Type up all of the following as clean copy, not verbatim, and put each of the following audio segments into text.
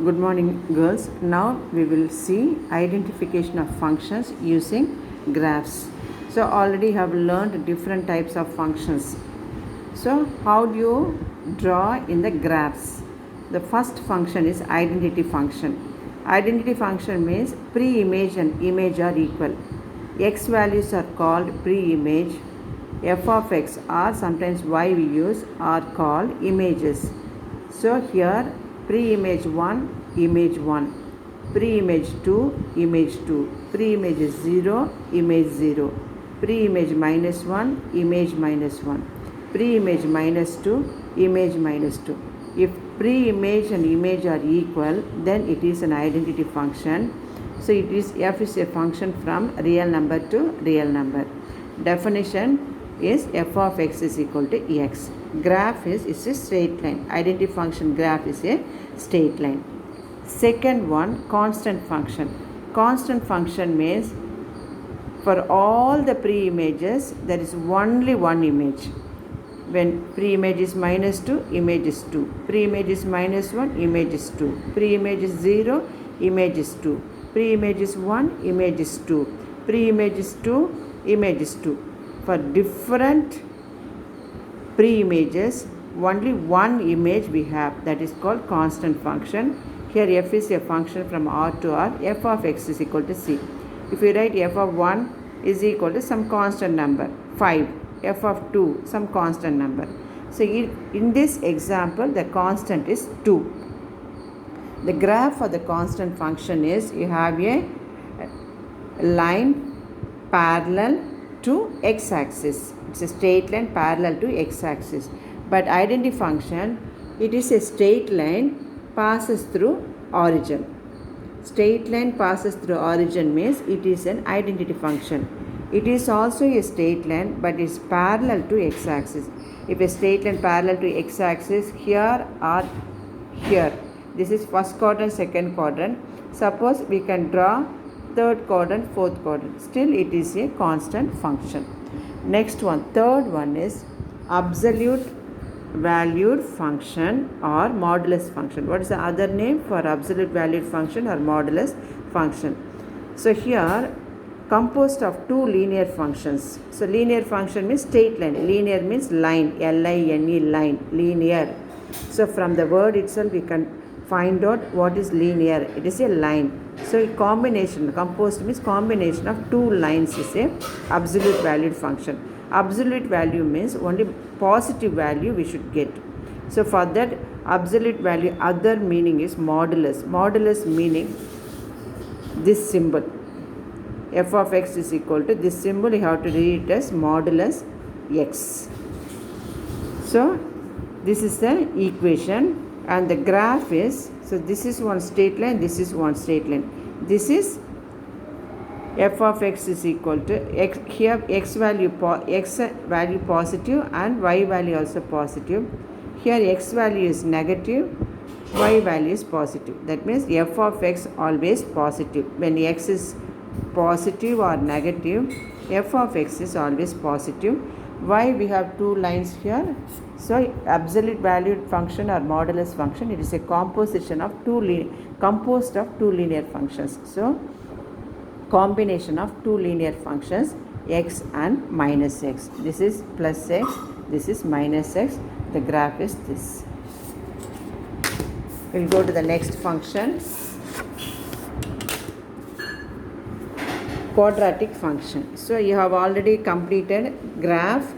Good morning, girls. Now we will see identification of functions using graphs. So already have learned different types of functions. So how do you draw in the graphs? The first function is identity function. Identity function means pre-image and image are equal. X values are called pre-image. F of x or sometimes y we use are called images. So here pre-image 1, image 1, pre-image 2, image 2, pre-image 0, image 0, pre-image minus 1, image minus 1, pre-image minus 2, image minus 2. If pre-image and image are equal, then it is an identity function. So it is f is a function from real number to real number. Definition is f of x is equal to x. Graph is a straight line. Identity function graph is a straight line. Second one, constant function. Constant function means for all the pre-images there is only one image. When pre-image is minus 2, image is 2. Pre-image is minus 1, image is 2. Pre-image is 0, image is 2. Pre-image is 1, image is 2. Pre-image is 2, image is 2. For different pre-images, only one image we have, that is called constant function. Here f is a function from R to R. F of x is equal to c. If we write f of 1 is equal to some constant number 5, f of 2 some constant number. So in this example the constant is 2. The graph for the constant function is you have a line parallel to x-axis. It's a straight line parallel to x-axis. But identity function, it is a straight line passes through origin. Straight line passes through origin means it is an identity function. It is also a straight line but is parallel to x-axis. If a straight line parallel to x-axis here or here, this is first quadrant, second quadrant. Suppose we can draw third quadrant, fourth quadrant. Still it is a constant function. Next one, third one is absolute valued function or modulus function. What is the other name for absolute valued function or modulus function? So here composed of two linear functions. So linear function means straight line. Linear means line, L-I-N-E, line, linear. So from the word itself we can find out what is linear. It is a line. So combination, composed means combination of two lines is a absolute valued function. Absolute value means only positive value we should get. So for that absolute value, other meaning is modulus. Modulus meaning this symbol. F of x is equal to this symbol, you have to read it as modulus x. So this is the equation. And the graph is, so this is one straight line, this is one straight line. This is f of x is equal to x, here x value positive and y value also positive. Here x value is negative, y value is positive. That means f of x always positive. When x is positive or negative, f of x is always positive. Why we have two lines here? So absolute valued function or modulus function, it is a composition of composed of two linear functions. So combination of two linear functions x and minus x. This is plus x, this is minus x. The graph is this. We'll go to the next function. Quadratic function. So you have already completed graph.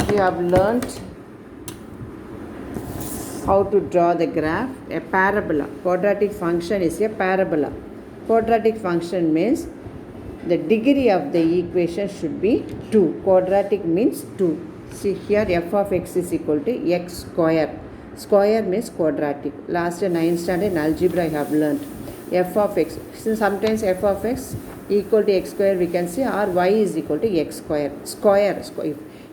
You have learnt how to draw the graph. A parabola. Quadratic function is a parabola. Quadratic function means the degree of the equation should be 2. Quadratic means 2. See here f of x is equal to x square. Square means quadratic. Last 9th standard in algebra I have learnt. F of x. Since sometimes f of x equal to x square we can say, or y is equal to x square. Square.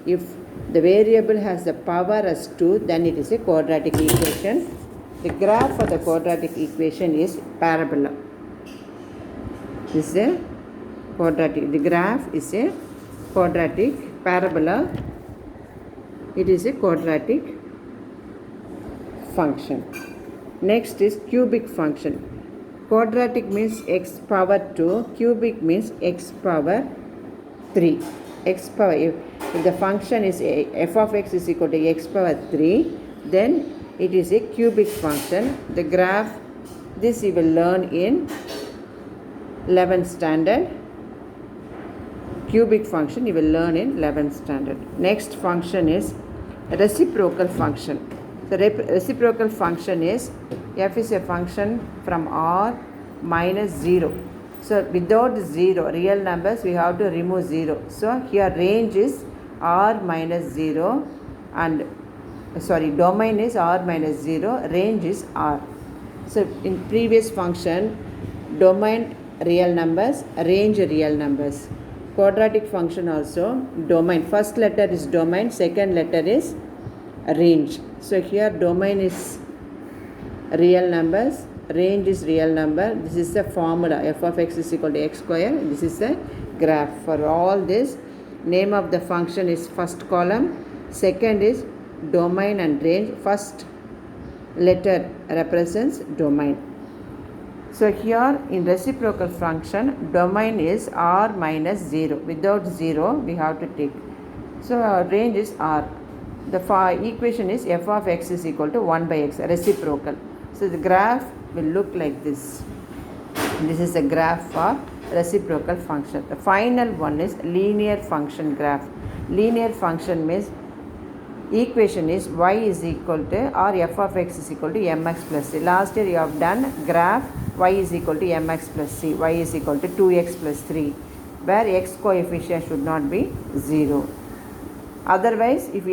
If the variable has the power as 2, then it is a quadratic equation. The graph for the quadratic equation is parabola. This is a quadratic. The graph is a quadratic parabola. It is a quadratic function. Next is cubic function. Quadratic means x power 2, cubic means x power 3. X power, if the function is f of x is equal to x power 3, then it is a cubic function. The graph, this you will learn in 11th standard. Cubic function you will learn in 11th standard. Next function is reciprocal function. The reciprocal function is f is a function from r minus 0. So without 0, real numbers, we have to remove 0. So here range is r minus 0 and domain is r minus 0, range is r. So in previous function, domain real numbers, range real numbers. Quadratic function also, domain, first letter is domain, second letter is range. So here domain is real numbers, range is real number. This is the formula, f of x is equal to x square. This is the graph. For all this, name of the function is first column, second is domain and range. First letter represents domain. So here in reciprocal function, domain is r minus 0. Without 0, we have to take. So our range is r. The equation is f of x is equal to 1 by x, reciprocal. So the graph will look like this. This is a graph for reciprocal function. The final one is linear function graph. Linear function means equation is y is equal to or f of x is equal to mx plus c. Last year you have done graph y is equal to mx plus c, y is equal to 2x plus 3, where x coefficient should not be 0. Otherwise, if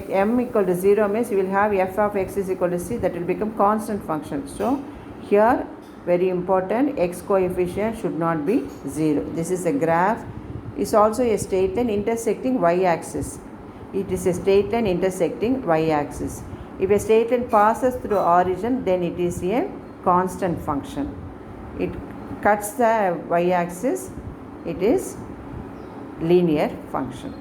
m equal to 0 means you will have f of x is equal to c, that will become constant function. So here very important, x coefficient should not be 0. This is a graph. Is also a straight line intersecting y axis. It is a straight line intersecting y axis. If a straight line passes through origin, then it is a constant function. It cuts the y axis, it is linear function.